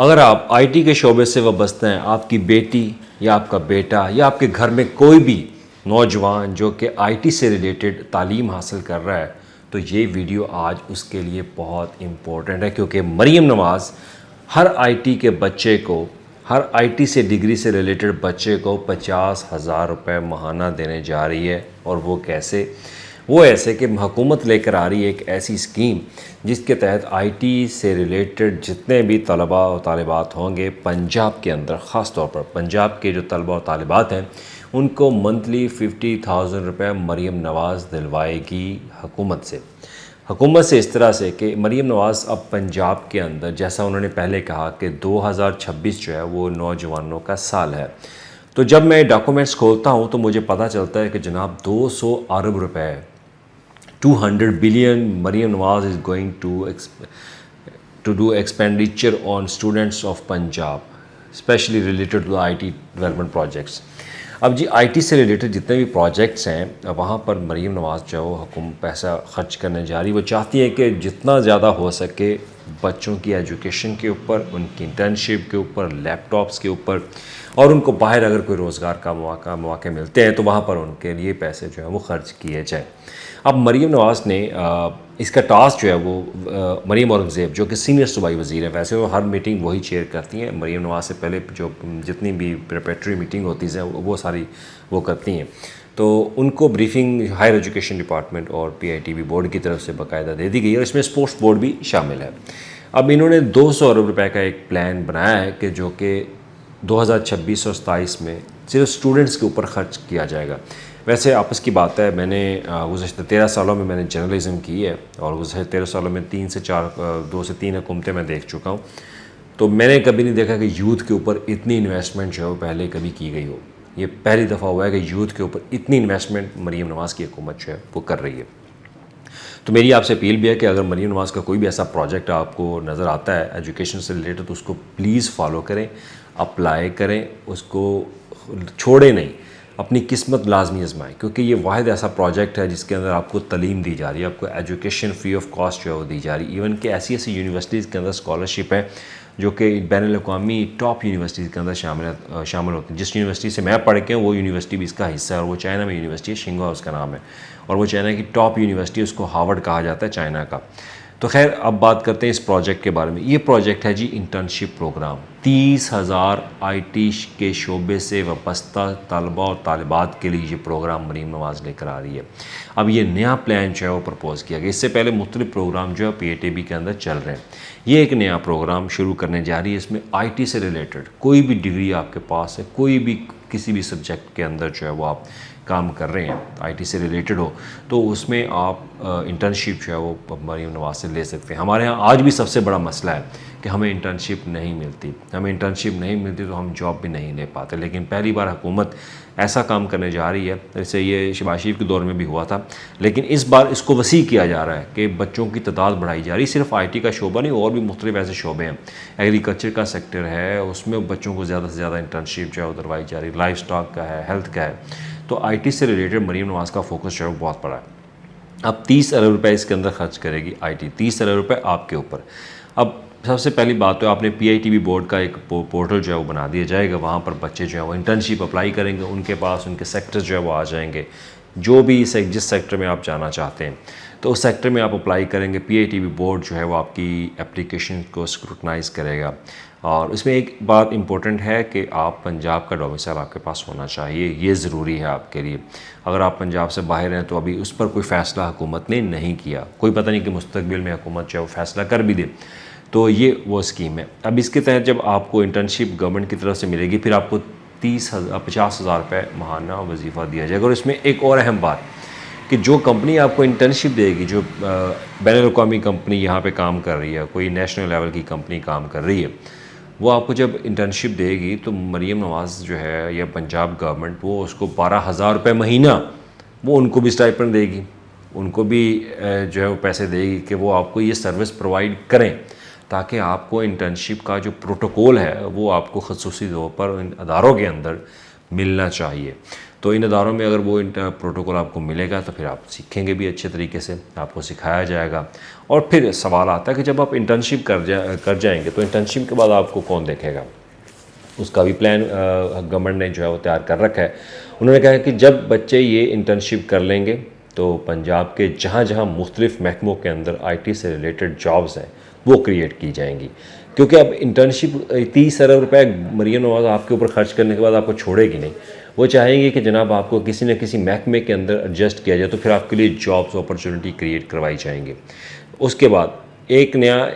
اگر آپ I T کے شعبے سے وابستہ ہیں، آپ کی بیٹی یا آپ کا بیٹا یا آپ کے گھر میں کوئی بھی نوجوان جو کہ آئی ٹی سے ریلیٹڈ تعلیم حاصل کر رہا ہے، تو یہ ویڈیو آج اس کے لیے بہت امپورٹنٹ ہے، کیونکہ مریم نواز ہر آئی ٹی کے بچے کو، ہر آئی ٹی سے ڈگری سے ریلیٹڈ بچے کو 50,000 روپے ماہانہ دینے جا رہی ہے۔ اور وہ کیسے؟ وہ ایسے کہ حکومت لے کر آ رہی ہے ایک ایسی اسکیم جس کے تحت آئی ٹی سے ریلیٹڈ جتنے بھی طلباء و طالبات ہوں گے پنجاب کے اندر، خاص طور پر پنجاب کے جو طلباء و طالبات ہیں، ان کو منتھلی 50,000 روپے مریم نواز دلوائے گی حکومت سے۔ حکومت سے اس طرح سے کہ مریم نواز اب پنجاب کے اندر، جیسا انہوں نے پہلے کہا کہ 2026 جو ہے وہ نوجوانوں کا سال ہے، تو جب میں ڈاکومنٹس کھولتا ہوں تو مجھے پتہ چلتا ہے کہ جناب 200 ارب روپے 200 billion Maryam Nawaz is going to do expenditure on students of Punjab specially related to I T development projects. اب جی آئی ٹی سے ریلیٹڈ جتنے بھی پروجیکٹس ہیں وہاں پر مریم نواز جو ہے وہ حکومت پیسہ خرچ کرنے جا رہی ہے۔ وہ چاہتی ہے کہ جتنا زیادہ ہو سکے بچوں کی ایجوکیشن کے اوپر، ان کی انٹرنشپ کے اوپر، لیپ ٹاپس کے اوپر، اور ان کو باہر اگر کوئی روزگار کا مواقع ملتے ہیں تو وہاں پر ان کے لیے پیسے جو ہے وہ خرچ کیے جائیں۔ اب مریم نواز نے اس کا ٹاسک جو ہے وہ مریم اورنگزیب جو کہ سینئر صوبائی وزیر ہیں، ویسے وہ ہر میٹنگ وہی چیئر کرتی ہیں، مریم نواز سے پہلے جو جتنی بھی پریپریٹری میٹنگ ہوتی ہیں وہ ساری وہ کرتی ہیں، تو ان کو بریفنگ ہائر ایجوکیشن ڈپارٹمنٹ اور پی آئی ٹی بی بورڈ کی طرف سے باقاعدہ دے دی گئی ہے، اور اس میں اسپورٹس بورڈ بھی شامل ہے۔ اب انہوں نے 200 ارب روپے کا ایک پلان بنایا ہے کہ جو کہ 2026 اور 27 میں صرف اسٹوڈنٹس کے اوپر خرچ کیا جائے گا۔ ویسے آپس کی بات ہے، میں نے گزشتہ 13 سالوں میں نے جرنلزم کی ہے، اور گزشتہ 13 سالوں میں 2 سے 3 حکومتیں میں دیکھ چکا ہوں، تو میں نے کبھی نہیں دیکھا کہ یوتھ کے اوپر اتنی انویسٹمنٹ جو ہے وہ پہلے کبھی کی گئی ہو۔ یہ پہلی دفعہ ہوا ہے کہ یوتھ کے اوپر اتنی انویسٹمنٹ مریم نواز کی حکومت جو ہے وہ کر رہی ہے۔ تو میری آپ سے اپیل بھی ہے کہ اگر مریم نواز کا کوئی بھی ایسا پروجیکٹ آپ کو نظر آتا ہے ایجوکیشن سے ریلیٹڈ تو اس کو پلیز فالو کریں، اپلائی کریں، اس کو چھوڑیں نہیں، اپنی قسمت لازمی آزمائیں، کیونکہ یہ واحد ایسا پروجیکٹ ہے جس کے اندر آپ کو تعلیم دی جا رہی ہے، آپ کو ایجوکیشن فری آف کاسٹ جو ہے وہ دی جا رہی ہے۔ ایون کہ ایسی یونیورسٹیز کے اندر اسکالرشپ ہے جو کہ بین الاقوامی ٹاپ یونیورسٹیز کے اندر شامل ہوتی ہیں۔ جس یونیورسٹی سے میں پڑھ کے ہوں وہ یونیورسٹی بھی اس کا حصہ ہے، اور وہ چائنا میں یونیورسٹی ہے، شنگوا اس کا نام ہے، اور وہ چائنا کی ٹاپ یونیورسٹی، اس کو ہارورڈ کہا جاتا ہے چائنا کا۔ تو خیر اب بات کرتے ہیں اس پروجیکٹ کے بارے میں۔ یہ پروجیکٹ ہے جی انٹرنشپ پروگرام، 30,000 آئی ٹی کے شعبے سے وابستہ طلباء اور طالبات کے لیے یہ پروگرام مریم نواز لے کر آ رہی ہے۔ اب یہ نیا پلان جو ہے وہ پرپوز کیا گیا، اس سے پہلے مختلف پروگرام جو ہے پی اے ٹی بی کے اندر چل رہے ہیں، یہ ایک نیا پروگرام شروع کرنے جا رہی ہے۔ اس میں آئی ٹی سے ریلیٹڈ کوئی بھی ڈگری آپ کے پاس ہے، کوئی بھی کسی بھی سبجیکٹ کے اندر جو ہے وہ آپ کام کر رہے ہیں، آئی ٹی سے ریلیٹڈ ہو، تو اس میں آپ انٹرنشپ جو ہے وہ مریم نواز سے لے سکتے ہیں۔ ہمارے ہاں آج بھی سب سے بڑا مسئلہ ہے کہ ہمیں انٹرنشپ نہیں ملتی، تو ہم جاب بھی نہیں لے پاتے، لیکن پہلی بار حکومت ایسا کام کرنے جا رہی ہے، جیسے یہ شہباز شریف کے دور میں بھی ہوا تھا، لیکن اس بار اس کو وسیع کیا جا رہا ہے کہ بچوں کی تعداد بڑھائی جا رہی ہے۔ صرف آئی ٹی کا شعبہ نہیں، اور بھی مختلف ایسے شعبے ہیں، ایگریکلچر کا سیکٹر ہے، اس میں بچوں کو زیادہ سے زیادہ انٹرنشپ جو ہے دلوائی جا رہی ہے، لائف سٹاک کا ہے، ہیلتھ کا ہے، تو آئی ٹی سے ریلیٹڈ مریم نواز کا فوکس جو ہے بہت بڑا ہے۔ اب 30 ارب روپے اس کے اندر خرچ کرے گی آئی ٹی، 30 ارب روپے آپ کے اوپر۔ اب سب سے پہلی بات تو آپ نے پی آئی ٹی بی بورڈ کا ایک پورٹل جو ہے وہ بنا دیا جائے گا، وہاں پر بچے جو ہیں وہ انٹرنشپ اپلائی کریں گے، ان کے پاس ان کے سیکٹر جو ہے وہ آ جائیں گے، جو بھی جس سیکٹر میں آپ جانا چاہتے ہیں تو اس سیکٹر میں آپ اپلائی کریں گے۔ پی آئی ٹی بی بورڈ جو ہے وہ آپ کی اپلیکیشن کو اسکروٹنائز کرے گا، اور اس میں ایک بات امپورٹنٹ ہے کہ آپ پنجاب کا ڈومیسائل آپ کے پاس ہونا چاہیے، یہ ضروری ہے آپ کے لیے۔ اگر آپ پنجاب سے باہر ہیں تو ابھی اس پر کوئی فیصلہ حکومت نے نہیں کیا، کوئی پتہ نہیں کہ مستقبل میں حکومت جو ہے وہ فیصلہ کر بھی دے، تو یہ وہ اسکیم ہے۔ اب اس کے تحت جب آپ کو انٹرنشپ گورنمنٹ کی طرف سے ملے گی، پھر آپ کو 50,000 روپے ماہانہ وظیفہ دیا جائے گا۔ اور اس میں ایک اور اہم بات کہ جو کمپنی آپ کو انٹرنشپ دے گی، جو بین الاقوامی کمپنی یہاں پہ کام کر رہی ہے، کوئی نیشنل لیول کی کمپنی کام کر رہی ہے، وہ آپ کو جب انٹرنشپ دے گی تو مریم نواز جو ہے یا پنجاب گورنمنٹ وہ اس کو 12,000 روپے مہینہ وہ ان کو بھی اسٹائپنڈ دے گی، ان کو بھی جو ہے وہ پیسے دے گی کہ وہ آپ کو یہ سروس پرووائڈ کریں، تاکہ آپ کو انٹرنشپ کا جو پروٹوکول ہے وہ آپ کو خصوصی طور پر ان اداروں کے اندر ملنا چاہیے۔ تو ان اداروں میں اگر وہ پروٹوکول آپ کو ملے گا تو پھر آپ سیکھیں گے بھی اچھے طریقے سے، آپ کو سکھایا جائے گا۔ اور پھر سوال آتا ہے کہ جب آپ انٹرنشپ کر جائیں گے تو انٹرنشپ کے بعد آپ کو کون دیکھے گا؟ اس کا بھی پلان گورنمنٹ نے جو ہے وہ تیار کر رکھا ہے۔ انہوں نے کہا کہ جب بچے یہ انٹرنشپ کر لیں گے تو پنجاب کے جہاں جہاں مختلف محکموں کے اندر آئی ٹی سے ریلیٹڈ جابز ہیں وہ کریٹ کی جائیں گی، کیونکہ اب انٹرنشپ 30 ارب روپے مریم نواز آپ کے اوپر خرچ کرنے کے بعد آپ کو چھوڑے گی نہیں، وہ چاہیں گے کہ جناب آپ کو کسی نہ کسی محکمے کے اندر ایڈجسٹ کیا جائے، تو پھر آپ کے لیے جابز اپرچونٹی کریٹ کروائی جائیں گے۔ اس کے بعد ایک نیا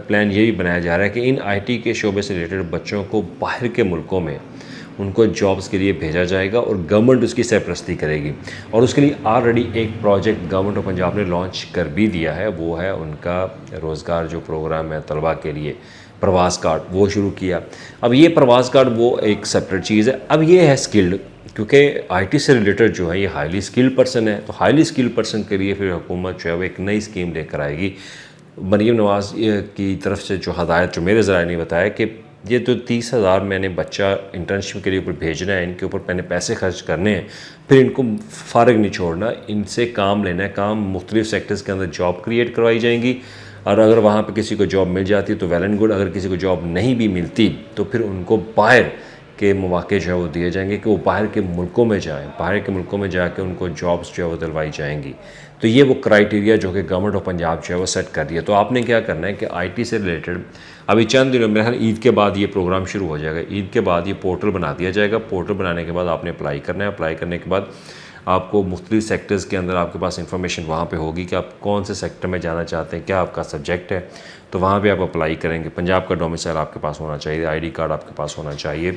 پلان یہ بھی بنایا جا رہا ہے کہ ان آئی ٹی کے شعبے سے ریلیٹڈ بچوں کو باہر کے ملکوں میں ان کو جابز کے لیے بھیجا جائے گا اور گورنمنٹ اس کی سرپرستی کرے گی، اور اس کے لیے آلریڈی ایک پروجیکٹ گورنمنٹ آف پنجاب نے لانچ کر بھی دیا ہے، وہ ہے ان کا روزگار جو پروگرام ہے طلباء کے لیے، پرواز کارڈ، وہ شروع کیا۔ اب یہ پرواز کارڈ وہ ایک سپریٹ چیز ہے، اب یہ ہے اسکلڈ، کیونکہ آئی ٹی سے ریلیٹڈ جو ہے یہ ہائیلی اسکلڈ پرسن ہے، تو ہائیلی اسکلڈ پرسن کے لیے پھر حکومت جو ہے وہ ایک نئی اسکیم لے کر آئے گی۔ مریم نواز کی طرف سے جو ہدایت جو میرے ذرائع نے بتایا کہ یہ تو 30,000 میں نے بچہ انٹرنشپ کے لیے اوپر بھیجنا ہے، ان کے اوپر میں نے پیسے خرچ کرنے ہیں، پھر ان کو فارغ نہیں چھوڑنا، ان سے کام لینا ہے، کام مختلف سیکٹرز کے اندر جاب کریٹ کروائی جائیں گی، اور اگر وہاں پہ کسی کو جاب مل جاتی ہے تو ویل اینڈ گڈ، اگر کسی کو جاب نہیں بھی ملتی تو پھر ان کو باہر کے مواقع جو ہے وہ دیے جائیں گے کہ وہ باہر کے ملکوں میں جائیں، باہر کے ملکوں میں جا کے ان کو جابس جو ہے وہ دلوائی جائیں گی۔ تو یہ وہ کرائیٹیریا جو کہ گورنمنٹ آف پنجاب جو ہے وہ سیٹ کر دیا۔ تو آپ نے کیا کرنا ہے کہ آئی ٹی سے ریلیٹڈ ابھی چند دنوں میں عید کے بعد یہ پروگرام شروع ہو جائے گا، عید کے بعد یہ پورٹل بنا دیا جائے گا، پورٹل بنانے کے بعد آپ نے اپلائی کرنا ہے، اپلائی کرنے کے بعد آپ کو مختلف سیکٹرز کے اندر آپ کے پاس انفارمیشن وہاں پہ ہوگی کہ آپ کون سے سیکٹر میں جانا چاہتے ہیں، کیا آپ کا سبجیکٹ ہے، تو وہاں پہ آپ اپلائی کریں گے۔ پنجاب کا ڈومیسائل آپ کے پاس ہونا چاہیے، آئی ڈی کارڈ آپ کے پاس ہونا چاہیے،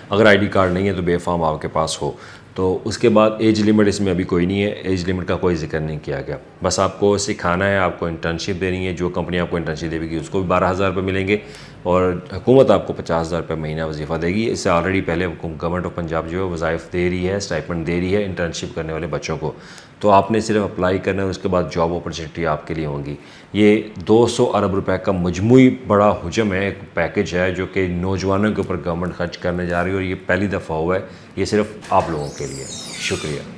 اگر آئی ڈی کارڈ نہیں ہے تو بے فارم آپ کے پاس ہو۔ تو اس کے بعد ایج لمٹ اس میں ابھی کوئی نہیں ہے، ایج لمٹ کا کوئی ذکر نہیں کیا گیا، بس آپ کو سکھانا ہے، آپ کو انٹرنشپ دینی ہے، جو کمپنی آپ کو انٹرنشپ دے گی اس کو بھی 12,000 روپے ملیں گے، اور حکومت آپ کو 50,000 روپے مہینہ وظیفہ دے گی۔ اس سے آلریڈی پہلے گورنمنٹ آف پنجاب جو ہے وظائف دے رہی ہے، اسٹائپنڈ دے رہی ہے انٹرنشپ کرنے والے بچوں کو، تو آپ نے صرف اپلائی کرنا ہے، اس کے بعد جاب اپرچونٹی آپ کے لیے ہوں گی۔ یہ 200 ارب روپے کا مجموعی بڑا حجم ہے، ایک پیکج ہے جو کہ نوجوانوں کے اوپر گورنمنٹ خرچ کرنے جا رہی ہے، اور یہ پہلی دفعہ ہوا ہے، یہ صرف آپ لوگوں کے لیے۔ شکریہ۔